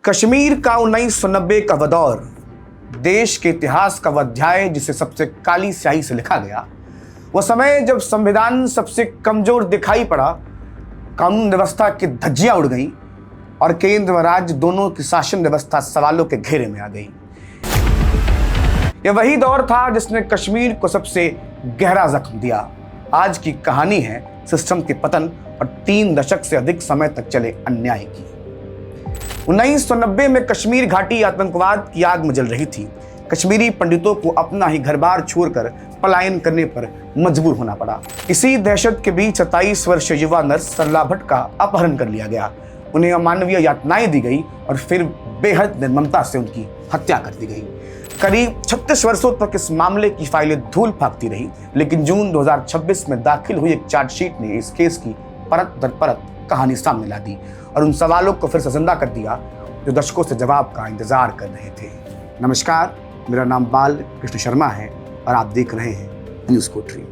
कश्मीर का 1990 का वह दौर, देश के इतिहास का वह अध्याय जिसे सबसे काली स्याही से लिखा गया। वह समय जब संविधान सबसे कमजोर दिखाई पड़ा, कानून व्यवस्था की धज्जियां उड़ गईं और केंद्र व राज्य दोनों की शासन व्यवस्था सवालों के घेरे में आ गई। यह वही दौर था जिसने कश्मीर को सबसे गहरा जख्म दिया। आज की कहानी है सिस्टम के पतन और 3 दशक से अधिक समय तक चले अन्याय की। 1990 में कश्मीर घाटी आतंकवाद की आग में जल रही थी। कश्मीरी पंडितों को अपना ही घर बार छोड़कर पलायन करने पर मजबूर होना पड़ा। इसी दहशत के बीच 27 वर्षीय युवा नर्स सरला भट्ट का अपहरण कर लिया गया। उन्हें अमानवीय यातनाएं दी गई और फिर बेहद निर्ममता से उनकी हत्या कर दी गई। करीब 36 वर्षों तक इस मामले की फाइलें धूल फाकती रही, लेकिन जून 2026 में दाखिल हुई एक चार्जशीट ने इस केस की परत दर परत कहानी सामने ला दी और उन सवालों को फिर से जिंदा कर दिया जो दशकों से जवाब का इंतजार कर रहे थे। नमस्कार, मेरा नाम बाल कृष्ण शर्मा है और आप देख रहे हैं न्यूज़ कोठरी।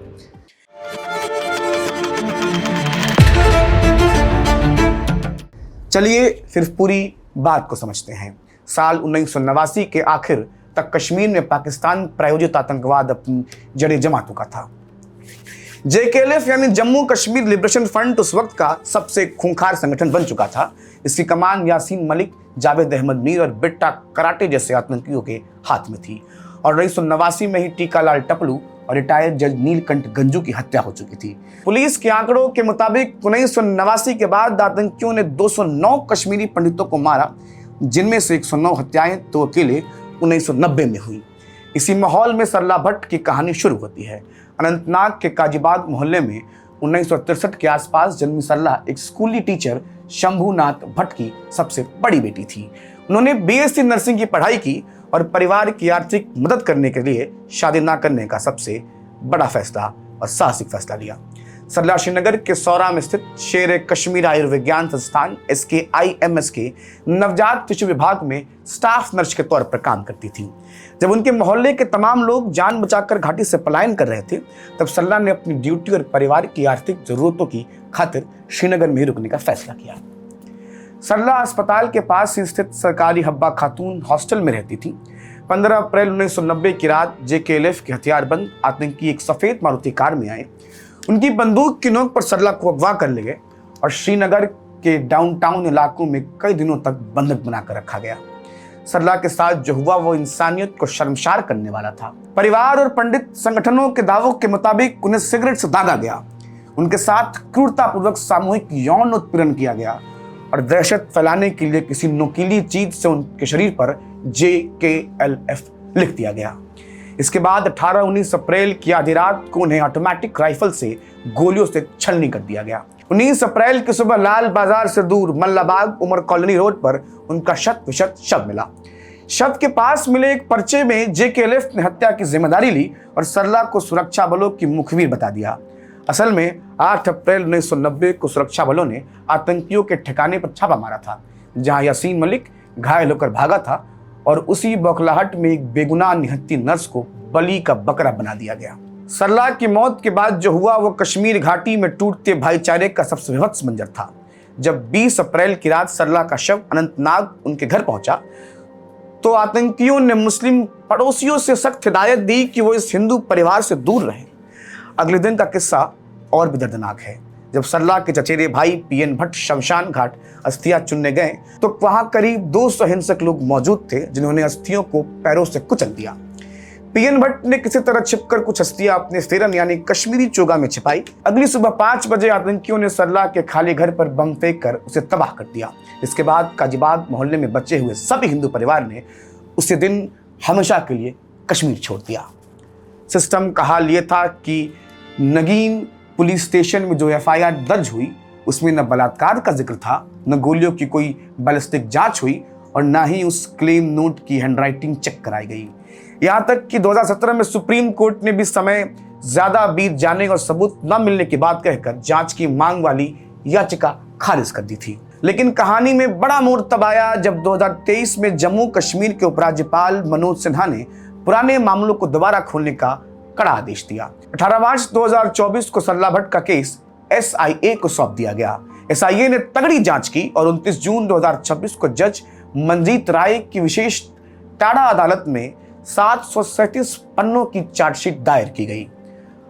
चलिए फिर पूरी बात को समझते हैं। साल 1989 के आखिर तक कश्मीर में पाकिस्तान प्रायोजित आतंकवाद अपनी जड़ें जमा चुका था। JKLF यानी जम्मू कश्मीर लिबरेशन फ्रंट उस वक्त का सबसे खूंखार संगठन बन चुका था। इसकी कमान यासीन मलिक, जावेद अहमद मीर और बिट्टा कराटे जैसे आतंकियों के हाथ में थी और 1989 में ही टीकालाल टपलू और रिटायर्ड जज नीलकंठ गंजू की हत्या हो चुकी थी। पुलिस के आंकड़ों के मुताबिक 1989 के बाद आतंकियों ने 209 कश्मीरी पंडितों को मारा, जिनमें से 109 हत्याएं तो अकेले 1990 में हुई। इसी माहौल में सरला भट्ट की कहानी शुरू होती है। अनंतनाग के काजीबाग मोहल्ले में 1963 के आसपास जन्मी सरला एक स्कूली टीचर शंभूनाथ भट्ट की सबसे बड़ी बेटी थी। उन्होंने BSc नर्सिंग की पढ़ाई की और परिवार की आर्थिक मदद करने के लिए शादी न करने का सबसे बड़ा फैसला और साहसिक फैसला लिया। सरला श्रीनगर के सौरा में स्थित शेर कश्मीर आयुर्विज्ञान संस्थान SKIMS के नवजात शिशु विभाग में स्टाफ नर्स के तौर पर काम करती थी। जब उनके मोहल्ले के तमाम लोग जान बचाकर घाटी से पलायन कर रहे थे, तब सरला ने अपनी ड्यूटी और परिवार की आर्थिक जरूरतों की खातिर श्रीनगर में ही रुकने का फैसला किया। सरला अस्पताल के पास ही स्थित सरकारी हब्बा खातून हॉस्टल में रहती थी। 15 अप्रैल 1990 की रात JKLF के हथियारबंद आतंकी एक सफेद मारुति कार में आए। उनकी बंदूक की नोक पर सरला को अगवा कर ले गए और श्रीनगर के डाउनटाउन इलाकों में कई दिनों तक बंधक बनाकर रखा गया। सरला के साथ जो हुआ वो इंसानियत को शर्मसार करने वाला था। परिवार और पंडित संगठनों के दावों के मुताबिक उन्हें सिगरेट से दागा गया, उनके साथ क्रूरतापूर्वक सामूहिक यौन उत्पीड़न किया गया और दहशत फैलाने के लिए किसी नुकीली चीज से उनके शरीर पर JKLF लिख दिया गया। इसके बाद 18-19 अप्रैल की आधी रात को उन्हें ऑटोमेटिक राइफल से गोलियों से छलनी कर दिया गया। 19 अप्रैल की सुबह लाल बाजार से दूर मल्लाबाग उमर कॉलोनी रोड पर उनका शत विशत शव मिला। शव के पास मिले एक पर्चे में JKLF ने हत्या की जिम्मेदारी ली और सरला को सुरक्षा बलों की मुखबिर बता दिया। असल में 8 अप्रैल 1990 को सुरक्षा बलों ने आतंकियों के ठिकाने पर छापा मारा था, जहां यासीन मलिक घायल होकर भागा था और उसी बौखलाहट में एक बेगुनाह निहत्थी नर्स को बलि का बकरा बना दिया गया। सरला की मौत के बाद जो हुआ वो कश्मीर घाटी में टूटते भाईचारे का सबसे विभत्स मंजर था। जब 20 अप्रैल की रात सरला का शव अनंतनाग उनके घर पहुंचा, तो आतंकियों ने मुस्लिम पड़ोसियों से सख्त हिदायत दी कि वो इस हिंदू परिवार से दूर रहें। अगले दिन का किस्सा और भी दर्दनाक है। जब सरला के चचेरे भाई PN भट्ट शमशान घाट अस्थियां चुनने गए, तो वहां करीब 200 हिंसक लोग मौजूद थे, जिन्होंने अस्थियों को पैरों से कुचल दिया। PN भट्ट ने किसी तरह छिपकर कुछ अस्थियां अपने फेरन यानी कश्मीरी चोगा में छिपाई। अगली सुबह 5 बजे आतंकियों ने सरला के खाली घर पर बम फेंक कर उसे तबाह कर दिया। इसके बाद काजीबाग मोहल्ले में बचे हुए सभी हिंदू परिवार ने उसी दिन हमेशा के लिए कश्मीर छोड़ दिया। सिस्टम का हाल ये था कि नगीन पुलिस स्टेशन में जो FIR दर्ज हुई, उसमें न बलात्कार का जिक्र था, न गोलियों की कोई बैलिस्टिक जांच हुई और न ही उस क्लेम नोट की हैंडराइटिंग चेक कराई गई। यहाँ तक कि 2017 में सुप्रीम कोर्ट ने भी समय ज्यादा बीत जाने और सबूत न मिलने की बात कहकर जांच की मांग वाली याचिका खारिज कर दी थी। लेकिन कहानी में बड़ा मोड़ तब आया जब 2023 में जम्मू कश्मीर के उपराज्यपाल मनोज सिन्हा ने पुराने मामलों को दोबारा खोलने का कड़ा आदेश दिया। 18 मार्च 2024 को सरला भट्ट का केस SIA को सौंप दिया गया। SIA ने तगड़ी जांच की और 29 जून 2026 को जज मंजीत राय की विशेष टाडा अदालत में 737 पन्नों की चार्जशीट दायर की गई।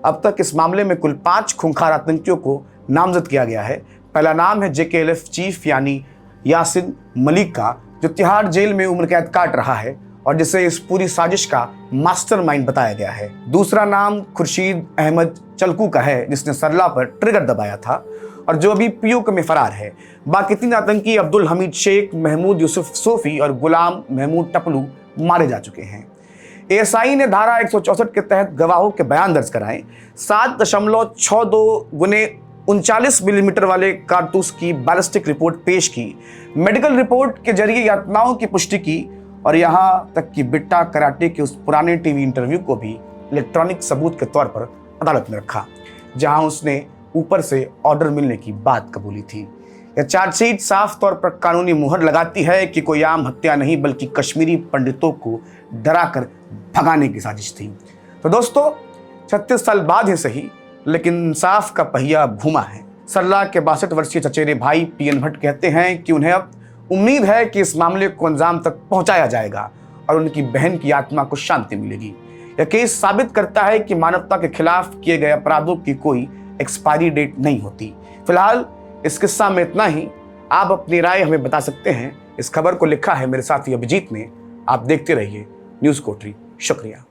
अब तक इस मामले में कुल 5 खूंखार आतंकियों को नामजद किया गया है। पहला नाम है JKLF चीफ यानी यासिन मलिक का, जो तिहाड़ जेल में उम्र कैद काट रहा है और जिसे इस पूरी साजिश का मास्टरमाइंड बताया गया है। दूसरा नाम खुर्शीद अहमद चलकू का है, जिसने सरला पर ट्रिगर दबाया था और जो अभी POK में फरार है। बाकी 3 आतंकी अब्दुल हमीद शेख, महमूद यूसुफ सोफी और गुलाम महमूद टपलू मारे जा चुके हैं। ASI ने धारा 164 के तहत गवाहों के बयान दर्ज कराए। 7.62 गुने 39 मिलीमीटर वाले कारतूस की बैलिस्टिक रिपोर्ट पेश की, मेडिकल रिपोर्ट के जरिए यातनाओं की पुष्टि की और यहाँ तक कि बिट्टा कराटे के उस पुराने टीवी इंटरव्यू को भी इलेक्ट्रॉनिक सबूत के तौर पर अदालत में रखा, जहां उसने ऊपर से ऑर्डर मिलने की बात कबूली थी। यह चार्जशीट साफ तौर पर कानूनी मुहर लगाती है कि कोई आम हत्या नहीं बल्कि कश्मीरी पंडितों को डराकर भगाने की साजिश थी। तो दोस्तों, 36 साल बाद ही सही, लेकिन इंसाफ का पहिया घूमा है। सरला के 62 वर्षीय चचेरे भाई PN भट्ट कहते हैं कि उन्हें अब उम्मीद है कि इस मामले को अंजाम तक पहुंचाया जाएगा और उनकी बहन की आत्मा को शांति मिलेगी। यह केस साबित करता है कि मानवता के खिलाफ किए गए अपराधों की कोई एक्सपायरी डेट नहीं होती। फिलहाल इस किस्सा में इतना ही। आप अपनी राय हमें बता सकते हैं। इस खबर को लिखा है मेरे साथी अभिजीत ने। आप देखते रहिए न्यूज़ कोठरी। शुक्रिया।